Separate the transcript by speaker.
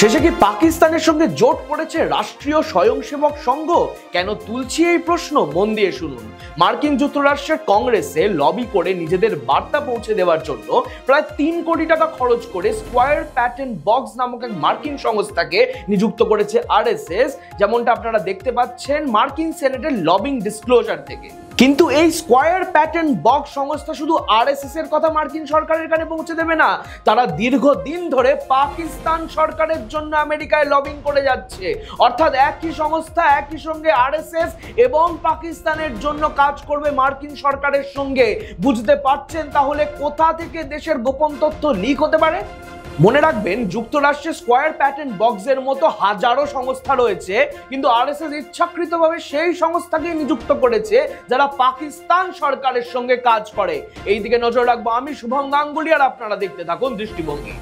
Speaker 1: শেষে কি পাকিস্তানের সঙ্গে জোট করেছে রাষ্ট্রীয় স্বয়ংসেবক সংঘ? কেন তুলছি এই প্রশ্ন? মন দিয়ে শুনুন। মার্কিন যুক্তরাষ্ট্রের কংগ্রেসে লবি করে নিজেদের বার্তা পৌঁছে দেওয়ার জন্য প্রায় 3 কোটি টাকা খরচ করে স্কোয়ার প্যাটার্ন বক্স নামক এক মার্কিন সংস্থাকে নিযুক্ত করেছে আরএসএস, যেমনটা আপনারা দেখতে পাচ্ছেন মার্কিন সেনেটের লবিং ডিসক্লোজার থেকে। কিন্তু এই স্কোয়ার প্যাটার্ন বক্স সংস্থা শুধু আরএসএস এর কথা মার্কিন সরকারের কানে পৌঁছে দেবে না, তারা দীর্ঘদিন ধরে পাকিস্তান সরকারের জন্য আমেরিকায় লবিং করে যাচ্ছে। অর্থাৎ একই সংস্থা একই সঙ্গে আরএসএস এবং পাকিস্তানের জন্য কাজ করবে মার্কিন সরকারের সঙ্গে। বুঝতে পারছেন তাহলে কোথা থেকে দেশের গোপন তথ্য লিক হতে পারে? মনে রাখবেন, যুক্তরাষ্ট্রের স্কোয়ার প্যাটার্ন বক্সের মতো হাজারো সংস্থা রয়েছে, কিন্তু আরএসএস ইচ্ছাকৃতভাবে সেই সংস্থাকে নিযুক্ত করেছে যারা পাকিস্তান সরকারের সঙ্গে কাজ করে। এই দিকে নজর রাখবো আমি, শুভম গাঙ্গুলি, আর আপনারা দেখতে থাকুন দৃষ্টিভঙ্গি।